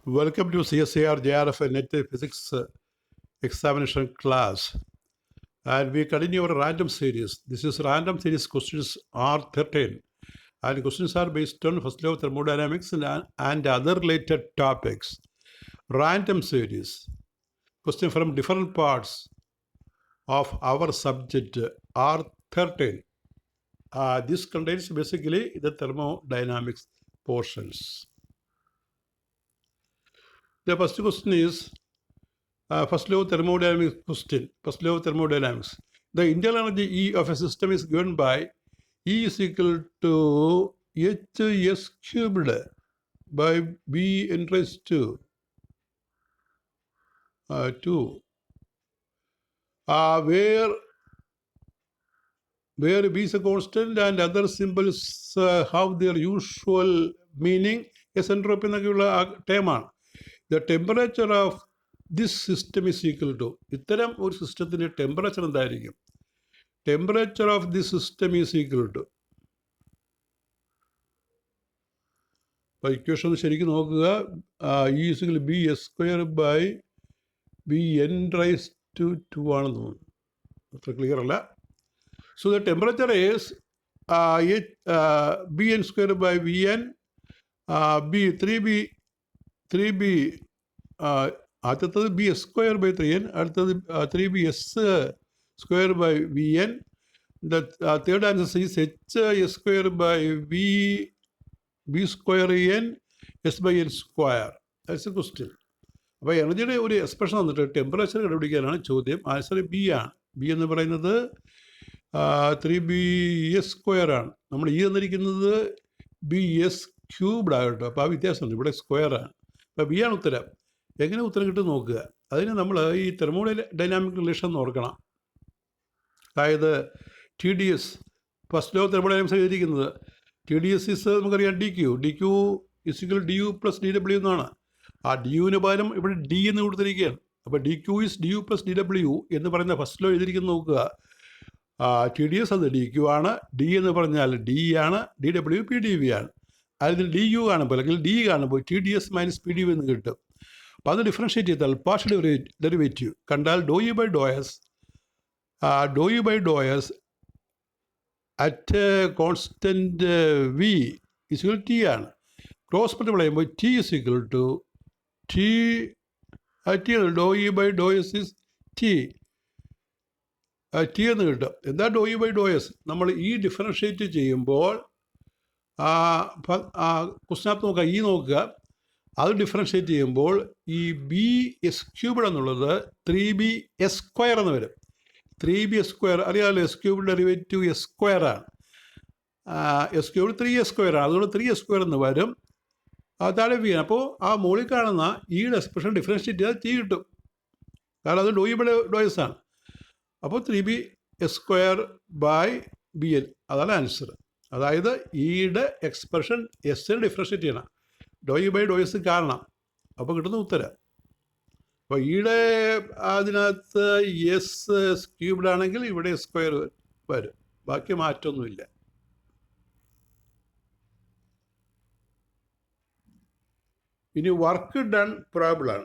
Welcome to CSIR JRF Net Physics examination class. And we continue our random series. This is random series questions R13. And questions are based on first law of thermodynamics and other related topics. Random series. Question from different parts of our subject R13. This contains basically the thermodynamics portions. The first question is first law of thermodynamics question. First law of thermodynamics. The internal energy E of a system is given by E is equal to Hs cubed by B n raised to 2. Where B is a constant and other symbols have their usual meaning. S entropy എന്നൊക്കെയുള്ള ടേമാണ്. The temperature of this system is equal to. ഇത്തരം ഒരു സിസ്റ്റത്തിൻ്റെ temperature എന്തായിരിക്കും? Temperature of this system is equal to. അപ്പോൾ equation ഒന്ന് ശരിക്കും നോക്കുക. E is equal to B S square by B n raised to 2 ആണെന്ന് തോന്നുന്നു. അത്ര ക്ലിയർ അല്ല. So the temperature is B n square by V n B 3B അടുത്തത് B S square by 3n, അടുത്തത് 3bs square by vn. The third answer is hs square by b square n s by n square. That's a question. അപ്പോൾ എനർജിയുടെ ഒരു expression വന്നിട്ട് temperature കണ്ടുപിടിക്കാനാണ് ചോദ്യം. Answer B ആണ്. B എന്ന് പറയുന്നത് 3bs square ആണ്. നമ്മൾ ഈ തന്നിരിക്കുന്നത് bs ക്യൂബ്ഡ് ആകട്ടോ. അപ്പോൾ ആ വ്യത്യാസമുണ്ട്. ഇവിടെ സ്ക്വയർ ആണ്. അപ്പോൾ ബി ആണ് ഉത്തരം. എങ്ങനെ ഉത്തരം കിട്ടും നോക്കുക. അതിന് നമ്മൾ ഈ തെർമോഡൈനാമിക് റിലേഷൻ ഓർക്കണം. അതായത് T D S first law thermodynamics എഴുതിയിരിക്കുന്നത് ടി ഡി എസ് ഇസ് നമുക്കറിയാം D Q is equal D U plus D W എന്നാണ്. ആ ഡി യുവിന് പകരം ഇവിടെ ഡി എന്ന് കൊടുത്തിരിക്കുകയാണ്. അപ്പോൾ D Q is D U plus D W എന്ന് പറയുന്ന ഫസ്റ്റ് ലോ എഴുതിയിരിക്കുന്നത് നോക്കുക. ടി ഡി എസ് അത് ഡി ക്യു ആണ്. ഡി എന്ന് പറഞ്ഞാൽ ഡി ആണ്. D W P D V ആണ്. അതിൽ ഡി യു കാണുമ്പോൾ അല്ലെങ്കിൽ ഡി കാണുമ്പോൾ T D S minus P D V എന്ന് കിട്ടും. അപ്പോൾ അത് ഡിഫറൻഷ്യേറ്റ് ചെയ്താൽ പാർഷ്യൽ ഡെറിവേറ്റീവ് കണ്ടാൽ ഡോ U by Dr S at constant V is equal T ആണ്. ക്രോസ് മൾട്ടിപ്ലൈ ചെയ്യുമ്പോൾ T is equal to T do U by Dr S is T എന്ന് കിട്ടും. എന്താ do U by Dr S? നമ്മൾ ഈ ഡിഫറൻഷ്യേറ്റ് ചെയ്യുമ്പോൾ ക്വസ്റ്റിനകത്ത് നോക്കുക, ഈ നോക്കുക, അത് ഡിഫറൻഷ്യേറ്റ് ചെയ്യുമ്പോൾ ഈ ബി എസ് ക്യൂബിഡ് എന്നുള്ളത് 3bs സ്ക്വയർ എന്ന് വരും. 3bs സ്ക്വയർ അറിയാമല്ലോ. എസ് ക്യൂബിഡ് ഡെറിവേറ്റീവ് എസ് സ്ക്വയർ ആണ്. എസ് ക്യൂബിഡ് 3s സ്ക്വയർ ആണ്. അതുകൊണ്ട് 3s സ്ക്വയർ എന്ന് വരും. താഴെ വി ആണ്. അപ്പോൾ ആ മുകളിൽ കാണുന്ന ഈയുടെ എക്സ്പ്രഷൻ ഡിഫറൻഷ്യേറ്റ് ചെയ്താൽ ടി കിട്ടും. കാരണം അത് do U by Dr S ആണ്. അപ്പോൾ 3bs square by B N അതാണ് ആൻസർ. അതായത് ഈയുടെ എക്സ്പ്രഷൻ എസ്സിന് ഡിഫറൻഷ്യേറ്റ് ചെയ്യണം. Do U by Dr S കാണണം. അപ്പോൾ കിട്ടുന്ന ഉത്തരം. അപ്പോൾ ഈയുടെ അതിനകത്ത് എസ് ക്യൂബ്ഡ് ആണെങ്കിൽ ഇവിടെ സ്ക്വയർ വരും. ബാക്കി മാറ്റമൊന്നുമില്ല. ഇനി work done problem.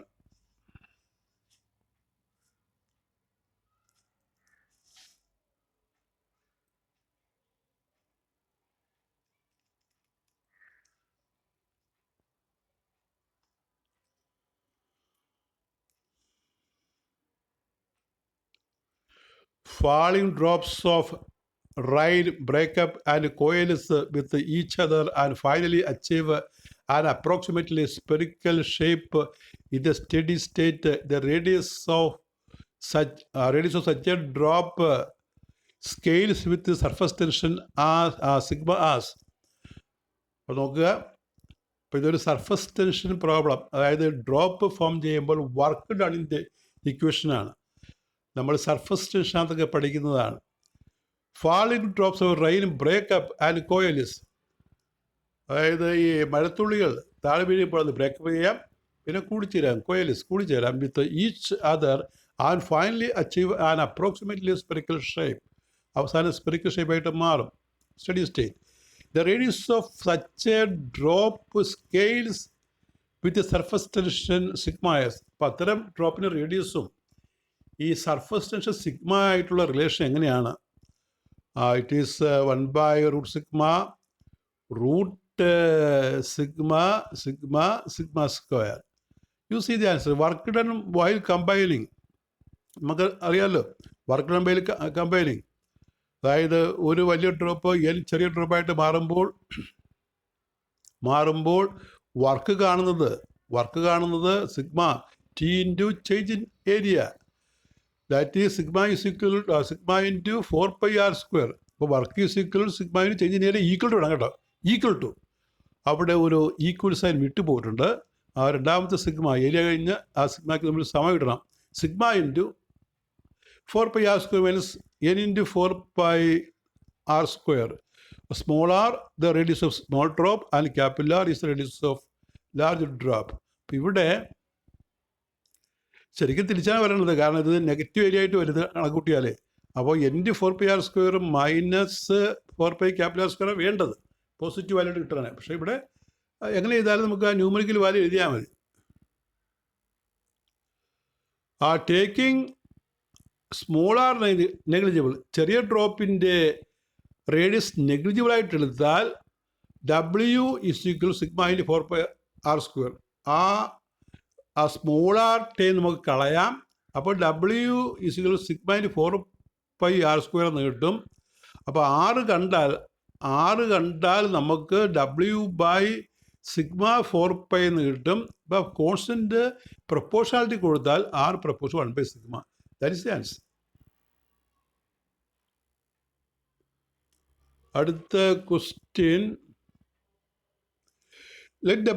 Falling drops of rain break up and coalesce with each other and finally achieve an approximately spherical shape in the steady state. The radius of such a drop scales with the surface tension as sigma as. അപ്പോൾ നോക്കുക, അപ്പോൾ ഇതൊരു surface tension problem. അതായത് drop form ചെയ്യുമ്പോൾ work ഡണിൻ്റെ ഇക്വേഷനാണ്. നമ്മൾ surface ടെൻഷനകത്തൊക്കെ പഠിക്കുന്നതാണ്. Falling drops of rain break up and coalesce. അതായത് ഈ മഴത്തുള്ളികൾ താഴെ വീഴുമ്പോൾ അത് ബ്രേക്കപ്പ് ചെയ്യാം, പിന്നെ കൂടിച്ചേരാം, കോയലിസ് കൂടിച്ചേരാം with each other and finally achieve an approximately spherical shape. അവസാനം സ്പെറിക്കൽ ഷേപ്പായിട്ട് മാറും, steady state. The radius of such a drop scales with surface tension sigma S. അപ്പോൾ അത്തരം ഡ്രോപ്പിൻ്റെ റേഡിയസും ഈ സർഫസ് ടെൻഷൻ സിഗ്മ ആയിട്ടുള്ള റിലേഷൻ എങ്ങനെയാണ്? It is 1/√σ root sigma square. You see the answer. Work done while combining. നമുക്ക് അറിയാമല്ലോ work done while combining, അതായത് ഒരു വലിയ ഡ്രോപ്പ് എൻ ചെറിയ ഡ്രോപ്പായിട്ട് മാറുമ്പോൾ വർക്ക് കാണുന്നത് sigma T into change in area. That is sigma into 4πr². അപ്പോൾ work is equal sigma into change in area equal to വേണം കേട്ടോ. ഈക്വൽ ടു അവിടെ ഒരു ഈക്വൽ സൈൻ വിട്ടുപോയിട്ടുണ്ട്. ആ രണ്ടാമത്തെ സിഗ്മ ഏരിയ കഴിഞ്ഞ് ആ സിഗ്മയ്ക്ക് നമ്മൾ സമയം ഇടണം. Sigma into 4πr² minus n into 4πr². Small R the radius of small drop and capital R is the radius of large drop. അപ്പോൾ ഇവിടെ ശരിക്കും തിരിച്ചാണ് പറയുന്നത്, കാരണം ഇത് നെഗറ്റീവ് ഏരിയ ആയിട്ട് വരുന്നത് കണക്കൂട്ടിയാലേ. അപ്പോൾ n 4πr² മൈനസ് 4π ക്യാപിറ്റൽ ആർ² വേണ്ടത് പോസിറ്റീവ് വാല്യൂ കിട്ടണേ. പക്ഷേ ഇവിടെ എങ്ങനെ ചെയ്താലും നമുക്ക് ആ ന്യൂമറിക്കൽ വാല്യൂ എഴുതിയാൽ മതി. ടേക്കിംഗ് സ്മോൾ ആർ നെഗ്ലിജിബിൾ, ചെറിയ ഡ്രോപ്പിൻ്റെ റേഡിയസ് നെഗ്ലിജിബിളായിട്ട് എടുത്താൽ W is equal sigma into 4πr². ആ സ്മോൾ ആർ ടേ നമുക്ക് കളയാം. അപ്പോൾ W is equal sigma into 4πr² എന്ന് കിട്ടും. അപ്പോൾ ആറ് കണ്ടാൽ നമുക്ക് W/സിഗ്മ 4π എന്ന് കിട്ടും. അപ്പോൾ കോൺസ്റ്റൻറ്റ് പ്രൊപ്പോർഷണാലിറ്റി കൊടുത്താൽ R പ്രൊപ്പോർഷൻ 1/സിഗ്മ. That is the answer. അടുത്ത question. Let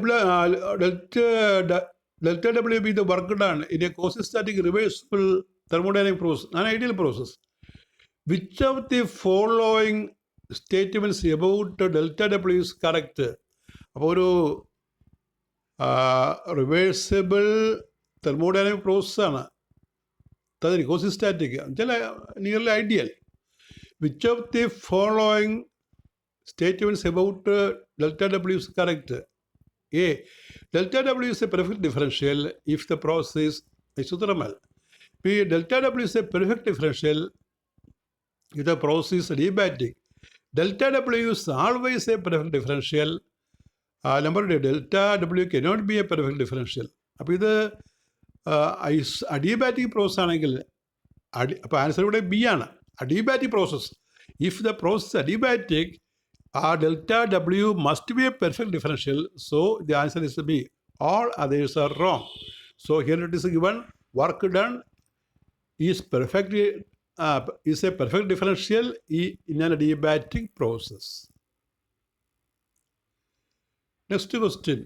delta W be the work done in a quasi-static reversible thermodynamic process, an ideal process. Which of the following statements about delta W is correct? അപ്പോൾ ഒരു reversible thermodynamic പ്രോസസ്സാണ്, കോസിസ്റ്റാറ്റിക് ചില nearly ideal. Which of the following statements about delta W is correct? A. Delta W is a perfect differential if the process is isothermal. B. Delta W is a perfect differential if the process is adiabatic. Delta W is always a perfect differential. Number 2. Delta W cannot be a perfect differential. അപ്പോൾ ഇത് adiabatic process ആണെങ്കിൽ അപ്പോൾ answer ഇവിടെ B ആണ്, adiabatic process. If the process adiabatic, delta W must be a perfect differential, so the answer is B. All others are wrong. So here it is given, work done is a perfect differential in an adiabatic process. Next question.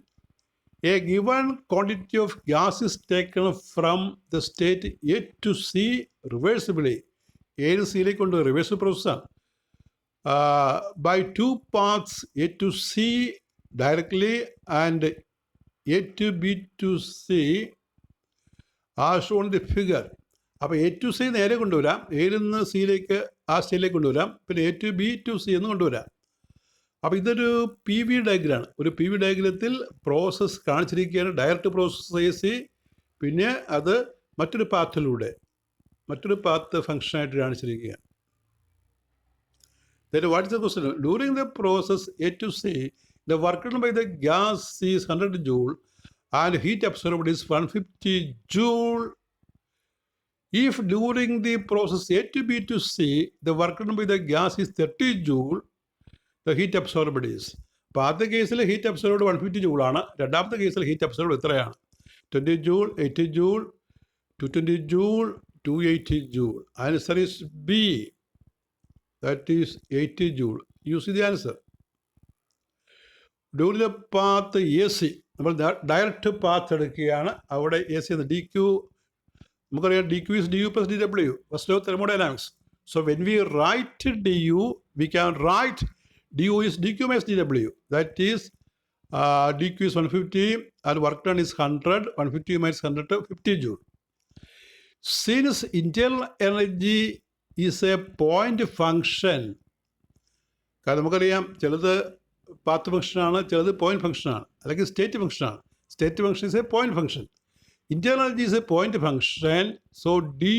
A given quantity of gas is taken from the state A to C reversibly. A to C ലേക്ക് കൊണ്ട് reverse പ്രോസസ്സാണ്. By two paths, A to C directly and A to B to C are shown the figure. അപ്പോൾ A to C നേരെ കൊണ്ടുവരാം, എയിൽ നിന്ന് സിയിലേക്ക് ആ സ്റ്റേറ്റിലേക്ക് കൊണ്ടുവരാം, പിന്നെ A to B to C എന്ന് കൊണ്ടുവരാം. അപ്പോൾ ഇതൊരു പി വി ഡയഗ്രാമാണ്. ഒരു പി വി ഡയഗ്രത്തിൽ പ്രോസസ്സ് കാണിച്ചിരിക്കുകയാണ്, ഡയറക്റ്റ് പ്രോസസ്സ് AC, പിന്നെ അത് മറ്റൊരു പാത്ത് ഫംഗ്ഷനായിട്ട് കാണിച്ചിരിക്കുകയാണ്. Then what is the question? During the process A to C, the work done by the gas is 100 joule and heat absorbed is 150 joule. If during the process A to B to C, the work done by the gas is 30 joule, the heat absorbed is. അപ്പോൾ ആദ്യത്തെ കേസിൽ heat absorbed 150 ജൂളാണ്, രണ്ടാമത്തെ കേസിൽ heat absorbed എത്രയാണ്? 20 joule, 80 joule, 220 joule, 280 joule. Answer is B. That is 80 joule. You see the answer. During the path AC, നമ്മൾ direct path എടുക്കുകയാണ്, അവിടെ AC എന്ന DQ, നമുക്കറിയാം DQ is du plus dW, first law of thermodynamics. So when we write du, we can write du is DQ minus dW. That is DQ is 150 and work done is 100, 150 minus 100 to 50 joule. Since internal energy is A point function, കാരണം നമുക്കറിയാം ചിലത് path ഫംഗ്ഷനാണ്, ചിലത് point ഫംഗ്ഷനാണ്, അല്ലെങ്കിൽ state ഫംഗ്ഷനാണ്. State function is a point function. Internal energy is a point function. So du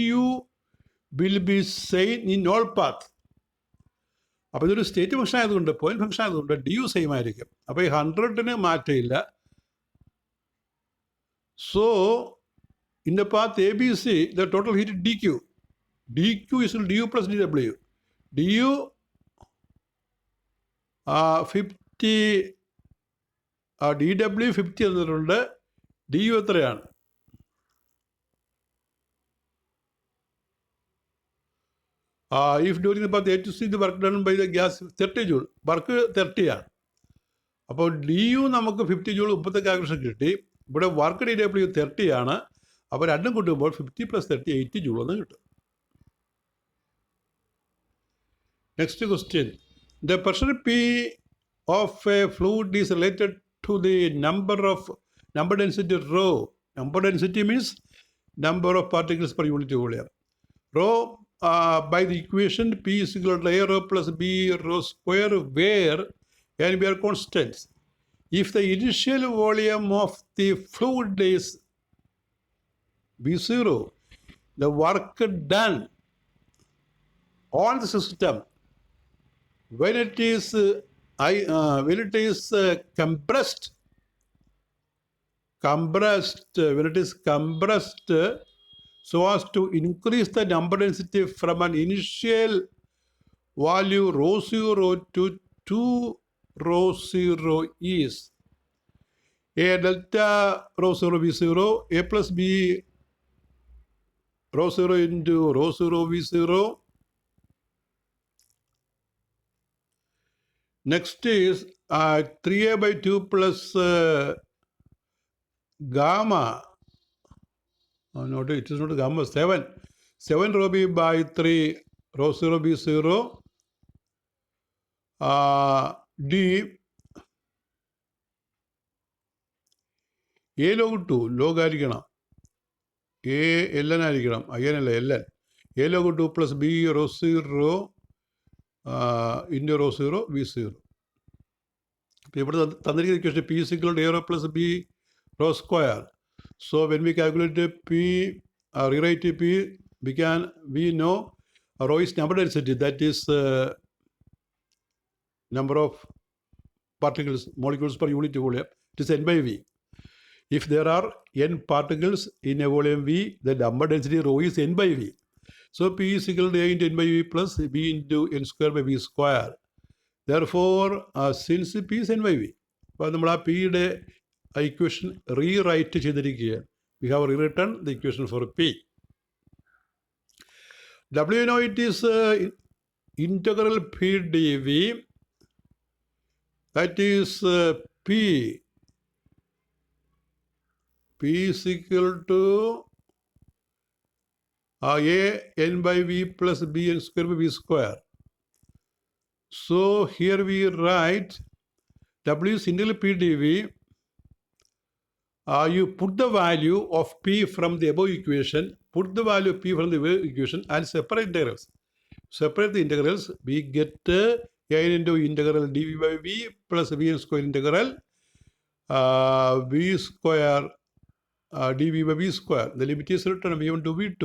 will be same in all path. അപ്പോൾ ഇതൊരു സ്റ്റേറ്റ് ഫംഗ്ഷൻ ആയതുകൊണ്ട് പോയിന്റ് ഫംഗ്ഷൻ ആയതുകൊണ്ട് ഡി യു സെയിം ആയിരിക്കും. അപ്പോൾ ഈ 100ന് മാറ്റമില്ല. So in the path A B C the total heat D Q. D Q is D U plus D W. D U 50, D W 50 തന്നിട്ടുണ്ട്. D U എത്രയാണ്? If during the path A to C the work done by the gas 30 joule, work 30 ആണ്. അപ്പോൾ D U നമുക്ക് 50 joule മുമ്പത്തെ calculation കിട്ടി. ഇവിടെ work D W 30 ആണ്. അപ്പോൾ രണ്ടും കൂട്ടുമ്പോൾ 50 + 30 80 ജൂൾ എന്ന് കിട്ടും. Next question. The pressure P of a fluid is related to the number density rho. Number density means number of particles per unit volume. Rho by the equation P is equal to A rho plus B rho square, where A and B are constants. If the initial volume of the fluid is V0, the work done on the system when it is compressed, when it is compressed so as to increase the number density from an initial value rho 0 to 2 rho 0 is A delta rho 0 V0, A plus B rho 0 into rho 0 V0. Next is 3A by 2 plus gamma. It is not gamma, 7 rho B by 3 rho 0 B0 D A log 2 log ആയിരിക്കണം. A ln ആയിരിക്കണം. again അല്ല ln. A log 2 plus B rho 0 into rho 0 V0. അപ്പോൾ ഇവിടെ തന്നിരിക്കുന്ന equation P is equal to A rho plus B rho square. So when we calculate P, rewrite P, we know rho is number density, that is number of particles, molecules per unit volume. It is n by V. If there are n particles in a volume V, the number density rho is n by V. So P is equal to A into n by V plus B into n square by V square. Therefore, since P is n by V, അപ്പോൾ നമ്മൾ ആ പിയുടെ equation rewrite ചെയ്തിരിക്കുകയാണ്. We have rewritten the equation for P. W know it is integral P dV, that is P is equal to A n by V plus B n square by V square. So here we write W is integral P dV. You put the value of P from the above equation, and separate integrals. Separate the integrals, we get A into integral dV by V plus V n square integral V square dV by V square. The limit is written V1 to V2,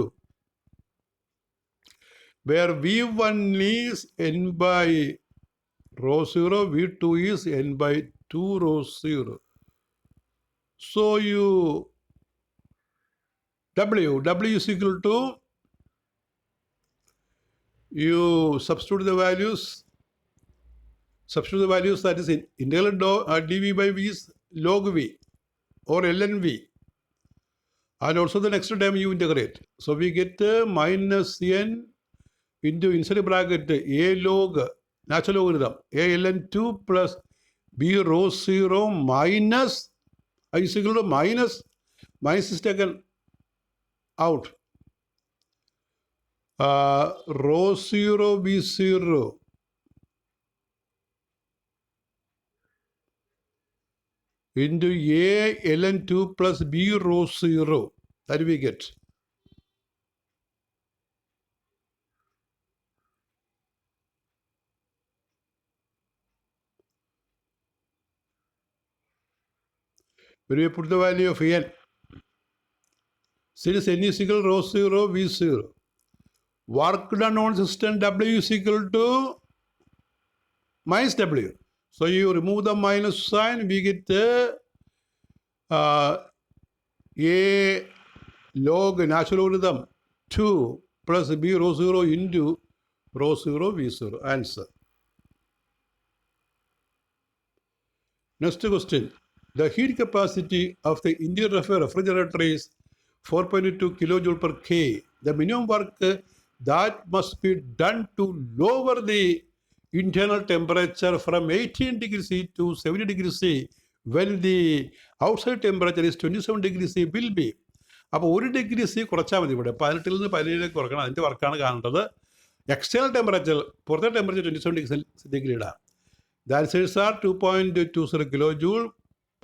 where V1 is n by rho 0, V2 is n by 2 rho 0. So W is equal to, you substitute the values, that is integral dV by V is log V or ln V, and also the next term you integrate. So we get minus n into inside bracket A log natural logarithm A ln 2 plus B rho 0 minus is equal to minus is taken out. Rho 0 B0 into A ln 2 plus B rho 0. That we get. when you put the value of n, since n is equal to rho 0, v 0, work done on system W is equal to minus W. So you remove the minus sign, we get A log natural logarithm 2 plus B rho 0 into rho 0 V 0. Answer. Next question. The heat capacity of the interior of a refrigerator is 4.2 kilojoule per K. The minimum work that must be done to lower the internal temperature from 18 degrees C to 70 degrees C when the outside temperature is 27 degrees C will be. അപ്പോൾ 1 degree C കുറച്ചാൽ മതി. ഇവിടെ 18 നിന്ന് 17 കുറക്കണം. അതിൻ്റെ വർക്കാണ് കാണേണ്ടത്. External temperature, പുറത്തെ ടെമ്പറേച്ചർ 27 ഡിഗ്രി ഇടാം. The answers are 2.20 kilojoule,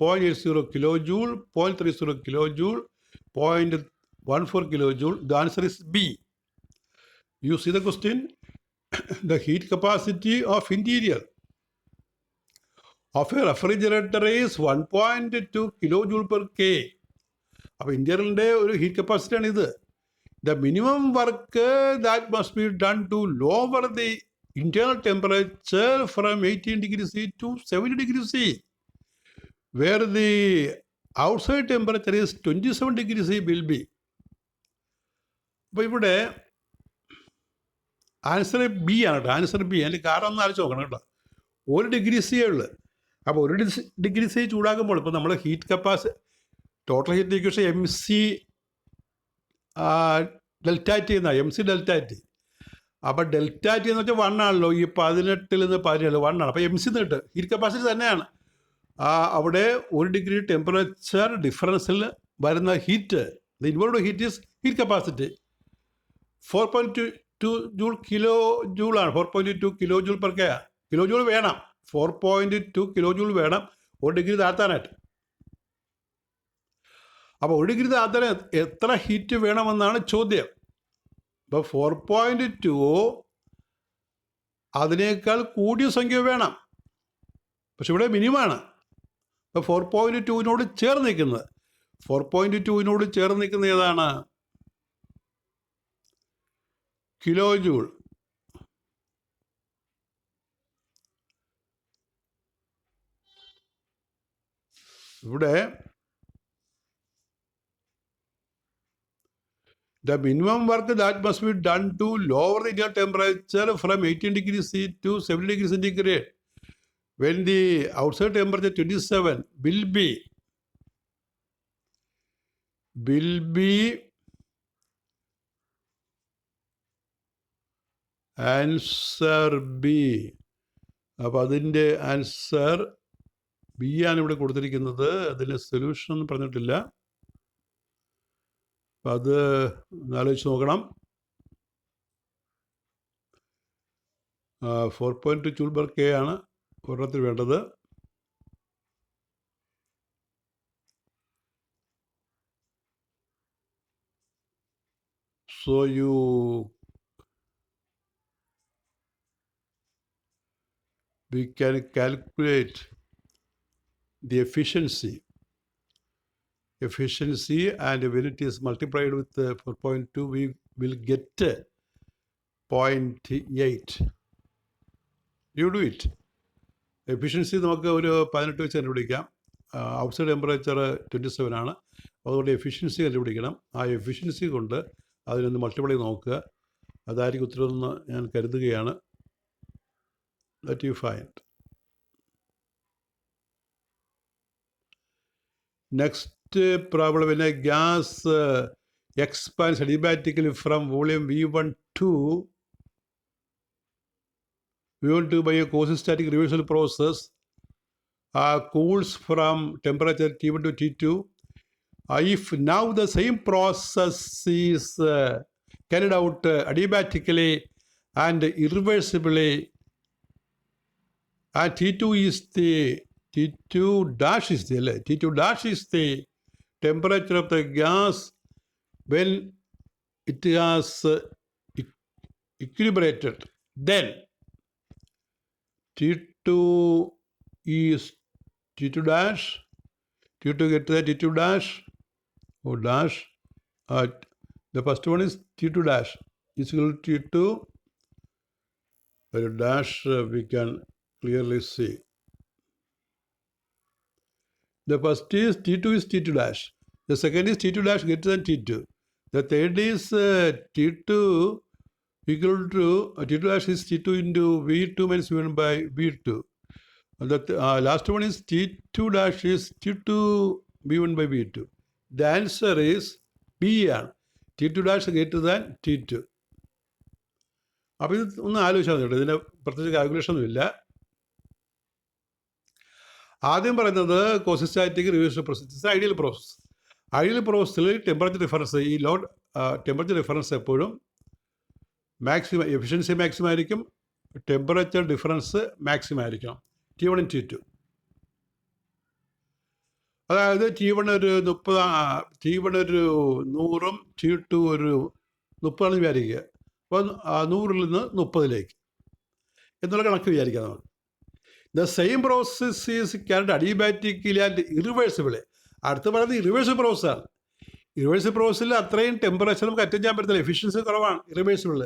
0.80 kilojoule, 0.30 kilojoule, 0.14 kilojoule. The answer is B. You see the question? The heat capacity of interior of a refrigerator is 1.2 kilojoule per K. അപ്പോൾ ഇന്റീരിയറിൻ്റെ ഒരു heat കപ്പാസിറ്റിയാണ് ഇത്. The minimum work that must be done to lower the internal temperature from 18 degrees C to 70 degrees C, where the outside temperature is 27 degrees C will be. അപ്പോൾ ഇവിടെ answer B ആണ് കേട്ടോ. Answer B. അതിൻ്റെ കാരണം ഒന്ന് ആലോചിച്ച് നോക്കണം കേട്ടോ. 1 ഡിഗ്രി സി ഉള്ളു. അപ്പോൾ 1 ഡിഗ്രി സി ചൂടാക്കുമ്പോൾ ഇപ്പോൾ നമ്മൾ heat capacity total heat equation M C delta T എന്നാണ്. M C delta T. അപ്പോൾ ഡെൽറ്റ ടി എന്ന് വെച്ചാൽ 1 ആണല്ലോ. ഈ 18 നിന്ന് 17 1 ആണ്. അപ്പോൾ എം സി എന്നിട്ട് ഹീറ്റ് കപ്പാസിറ്റി തന്നെയാണ്. അവിടെ 1 ഡിഗ്രി ടെമ്പറേച്ചർ ഡിഫറൻസിൽ വരുന്ന heat, the involved heat is heat capacity. 4.2 joule kilo ജൂളാണ്. 4.2 kilo joule per K. Kilo joule വേണം. 4.2 കിലോ ജൂൾ വേണം 1 ഡിഗ്രി താഴ്ത്താനായിട്ട്. അപ്പോൾ 1 ഡിഗ്രി താഴ്ത്താൻ എത്ര ഹീറ്റ് വേണമെന്നാണ് ചോദ്യം. അപ്പോൾ 4.2 അതിനേക്കാൾ കൂടിയ സംഖ്യ വേണം. പക്ഷെ ഇവിടെ മിനിമമാണ്. അപ്പോൾ 4.2വിനോട് ചേർന്ന് നിൽക്കുന്നത് 4.2വിനോട് ചേർന്ന് നിൽക്കുന്ന ഏതാണ്? Kilo joule. ഇവിടെ the minimum work that must be done to lower the internal temperature from 18 degrees C to 70 degrees centigrade when the outside temperature 27 will be answer B. അപ്പോൾ അതിൻ്റെ ആൻസർ ബി ആണ് ഇവിടെ കൊടുത്തിരിക്കുന്നത്. അതിന് സൊല്യൂഷൻ ഒന്നും പറഞ്ഞിട്ടില്ല. അപ്പം അത് ആലോചിച്ച് നോക്കണം. 4.2 ജൂൾ പെർ കെ ആണ് ഒരെണ്ണത്തിൽ വേണ്ടത്. So we can calculate the efficiency, and when it is multiplied with 4.2 we will get 0.8. You do it. Efficiency നമുക്ക് ഒരു 18 വെച്ച് കണ്ടുപിടിക്കാം. ഔട്ട്സൈഡ് ടെമ്പറേച്ചർ 27 ആണ്. അതുകൊണ്ട് എഫിഷ്യൻസി കണ്ടുപിടിക്കണം. ആ എഫിഷ്യൻസി കൊണ്ട് അതിനൊന്ന് മൾട്ടിപ്ലൈ നോക്കുക. അതായിരിക്കും ഉത്തരവെന്ന് ഞാൻ കരുതുകയാണ്. That you find. Next problem, when a gas expands adiabatically from volume V1 to by a quasi-static reversal process, cools from temperature T1 to T2. If now the same process is carried out adiabatically and irreversibly, and T2 dash is the temperature of the gas when it has equilibrated. Then T2 dash T2 get the T2 dash or dash. The first one is T2 dash is equal to T2 dash. We can clearly see. The first is T2 is T2 dash. The second is T2 dash greater than T2. The third is T2 equal to T2 dash is T2 into V2 minus V1 by V2. And the last one is T2 dash is T2 V1 by V2. The answer is B. T2 dash greater than T2. അപ്പോൾ ഇത് ഒന്ന് ആലോചിച്ചാൽ കേട്ടോ, ഇതിൻ്റെ പ്രത്യേകിച്ച് calculation ഒന്നുമില്ല. ആദ്യം പറയുന്നത് quasistatic reverse process ideal process. Ideal പ്രോസസ്സിൽ ടെമ്പറേച്ചർ ഡിഫറൻസ്, ഈ ലോ ടെമ്പറേച്ചർ ഡിഫറൻസ് എപ്പോഴും മാക്സിമം, എഫിഷ്യൻസി മാക്സിമം ആയിരിക്കും, ടെമ്പറേച്ചർ ഡിഫറൻസ് മാക്സിമം ആയിരിക്കണം. T1 T2. അതായത് T1 ഒരു 30, T1 ഒരു 100, T2 ഒരു 30 വിചാരിക്കുക. അപ്പോൾ 100ൽ നിന്ന് 30ലേക്ക് എന്നുള്ള കണക്ക് വിചാരിക്കാം നമ്മൾ. The same process is carried adiabatically and irreversibly. അടുത്ത് പറയുന്നത് ഇറിവേഴ്സിബിൾ പ്രോസസ്സാണ്. ഇറിവേഴ്സിബിൾ പ്രോസസ്സിൽ അത്രയും ടെമ്പറേച്ചർ നമുക്ക് അറ്റൻഡ് ചെയ്യാൻ പറ്റത്തില്ല, എഫിഷ്യൻസി കുറവാണ് ഇറിവേഴ്സിബിളിൽ.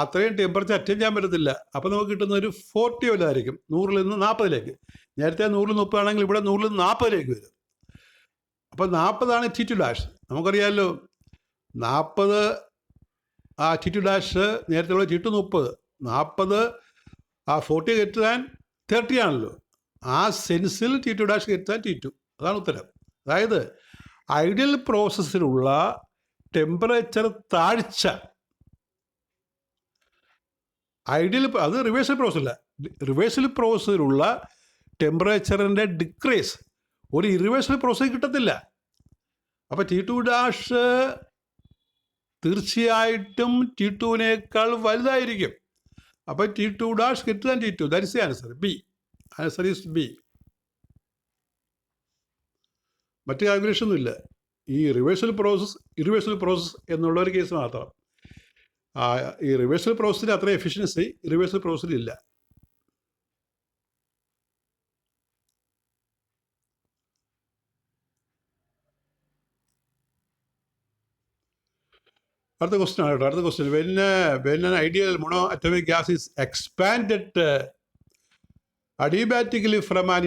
അത്രയും ടെമ്പറേച്ചർ അറ്റൻഡ് ചെയ്യാൻ പറ്റത്തില്ല. അപ്പോൾ നമുക്ക് കിട്ടുന്ന ഒരു 40 വല്ലതായിരിക്കും, 100ൽ നിന്ന് 40ലേക്ക്. നേരത്തെ 100ൽ 30 ആണെങ്കിൽ ഇവിടെ 100ൽ നിന്ന് 40ലേക്ക് വരും. അപ്പോൾ 40 T2 ഡാഷ്. നമുക്കറിയാമല്ലോ 40 T2 ഡാഷ് നേരത്തെ ഉള്ള T2 30. 40 40 greater than 30 ആണല്ലോ. ആ സെൻസിൽ T2 dash greater than T2. അതാണ് ഉത്തരം. അതായത് ഐഡിയൽ പ്രോസസ്സിലുള്ള ടെമ്പറേച്ചർ താഴ്ച, ഐഡിയൽ, അത് റിവേഴ്സൽ പ്രോസസ്സല്ല, റിവേഴ്സൽ പ്രോസസ്സിലുള്ള ടെമ്പറേച്ചറിൻ്റെ ഡിക്രീസ് ഒരു ഇറിവേഴ്സൽ പ്രോസസ്സിൽ കിട്ടത്തില്ല. അപ്പോൾ T2 ഡാഷ് തീർച്ചയായിട്ടും T2വിനേക്കാൾ വലുതായിരിക്കും. അപ്പോൾ T2 dash greater than T2. That is the answer. B. Answer is B. മറ്റ് കാൽക്കുലേഷൻ ഒന്നുമില്ല. ഈ റിവേഴ്സൽ പ്രോസസ്സ്, ഇറിവേഴ്സൽ പ്രോസസ്സ് എന്നുള്ള ഒരു കേസ് മാത്രം. ഈ റിവേഴ്സൽ പ്രോസസ്സിന് അത്ര എഫിഷ്യൻസി റിവേഴ്സൽ പ്രോസസ്സിലില്ല. അടുത്ത ക്വസ്റ്റ്യൻ ആണ് കേട്ടോ. അടുത്ത question, when an ideal monoatomic gas is expanded adiabatically from an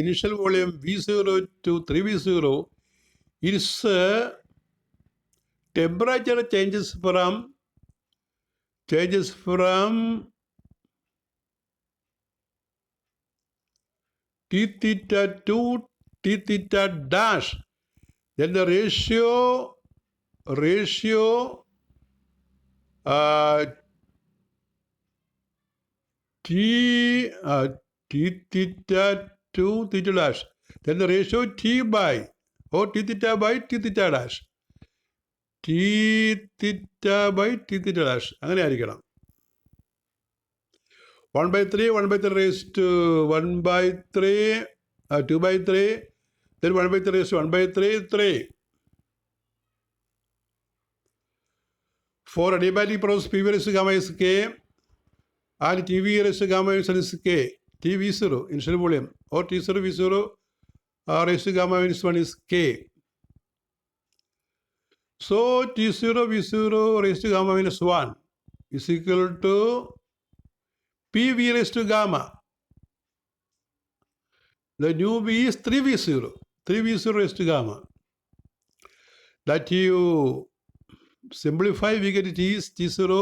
initial volume V0 to 3V0, its temperature changes from T theta to T theta dash. Then the ratio T theta to theta dash. Then the ratio T theta by T theta dash. T theta by T theta dash. അങ്ങനെ ആയിരിക്കണം. 1/3, 1/3 raised to 1/3, 2/3, then 1/3 raised to 1/3, 3. For adiabatic process, PV raised to gamma is K, and TV raised to gamma is K. TV0, initial volume, or T0, V0 raised to gamma minus 1 is K. So T0, V0 raised to gamma minus 1 is equal to PV raised to gamma. The new V is 3V0, 3V0 raised to gamma. That you simplify, we get T is T0,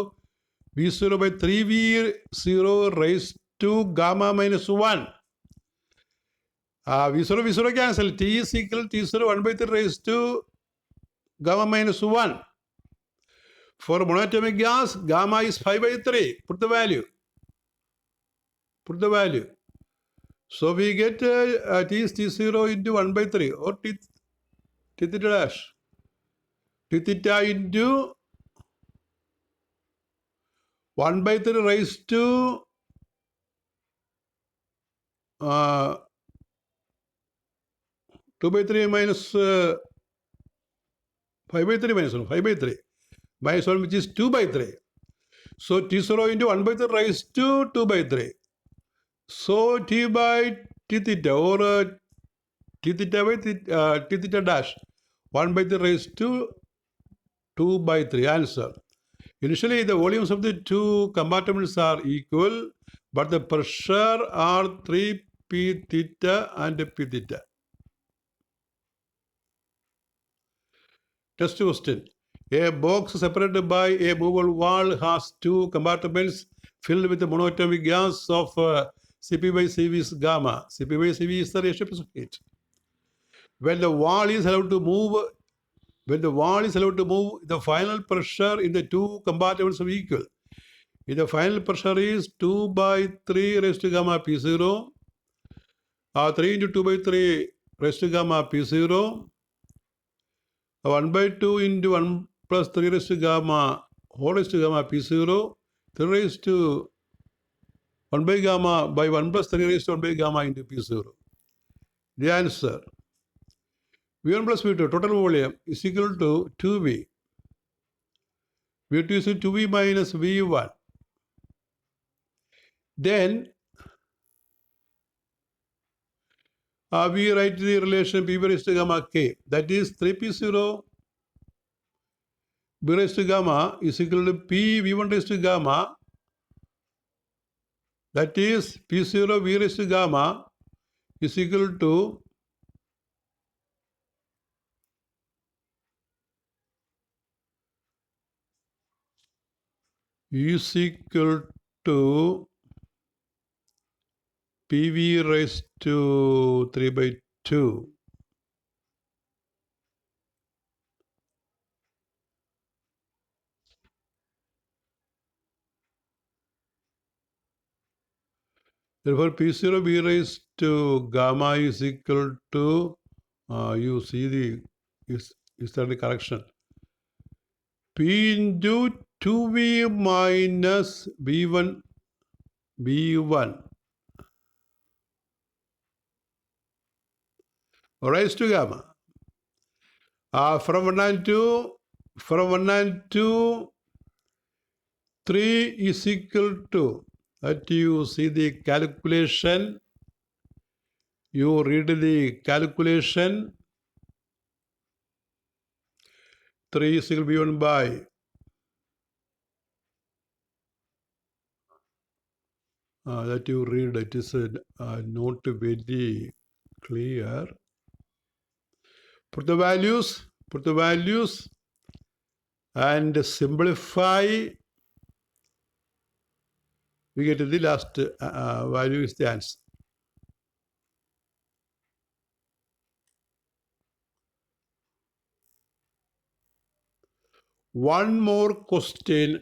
V0 by 3V0 raised to gamma minus 1. V0 cancel. T is equal to T0 1/3 raised to gamma minus 1. For monatomic gas, gamma is 5/3. Put the value. So we get T is T0 into 1/3 or T theta dash. T theta into 1/3 raised to 2/3 minus 5/3 minus 1, 5/3 minus 1, which is 2/3. So T0 into 1/3 raised to 2/3. So T by T theta or T theta by T theta dash 1 by 3 raised to 2 by 3. Answer. Initially, the volumes of the two compartments are equal, but the pressure are 3 P theta and P theta. Test question. A box separated by a movable wall has two compartments filled with monatomic gas of Cp by Cv is gamma. Cp by Cv is the ratio of heat. When the wall is allowed to move, the final pressure in the two compartments is equal. If the final pressure is 2 by 3 raised to gamma P0, 3 into 2 by 3 raised to gamma P0, 1 by 2 into 1 plus 3 raised to gamma whole raised to gamma P0, 3 raised to 1 by gamma by 1 plus 3 raised to 1 by gamma into P0. The answer, V1 plus V2 total volume is equal to 2V. V2 is 2V minus V1. Then we write the relation P raised to gamma K. That is 3P0 B raised to gamma is equal to P V1 raised to gamma. That is P0 V raised to gamma is equal to PV raised to 3 by 2. Therefore, P0 B raised to gamma is equal to, you see is that the correction? P into 2V minus B1 raised to gamma. From 1 and 2, 3 is equal to, that you see the calculation, you read the calculation, 3 is equal to B1 by, that you read, it is not very clear. Put the values and simplify, we get the last value is the answer. One more question.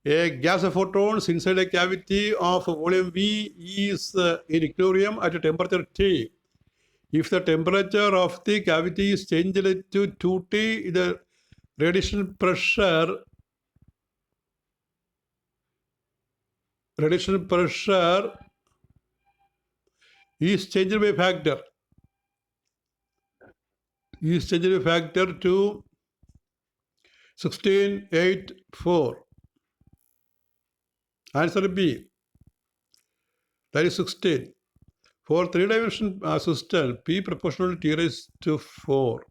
A gas of photons inside a cavity of volume V is in equilibrium at a temperature T. If the temperature of the cavity is changed to 2T, the radiation pressure is changed by factor. To 16.84. Answer B. That is 16. For three-dimensional system, P proportional to T raised to 4.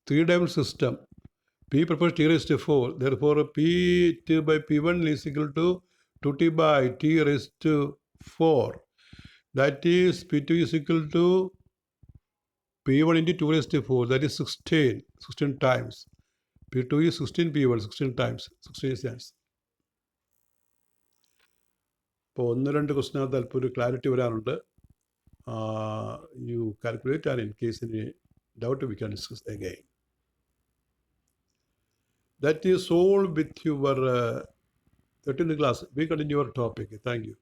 Three-dimensional system, P proportional to T raised to 4. Therefore, P2 by P1 is equal to 2T by T raised to 4. That is, P2 is equal to P1 into 2 raised to 4. That is 16 times. P2 is 16, P1 16 times. 16 is the answer. ഇപ്പോൾ 1-2 ക്വസ്റ്റിനകത്ത് അല്പം ഒരു clarity വരാറുണ്ട്. You calculate, and in case any doubt we can discuss again. That is all with your 13th class. We continue our topic. Thank you.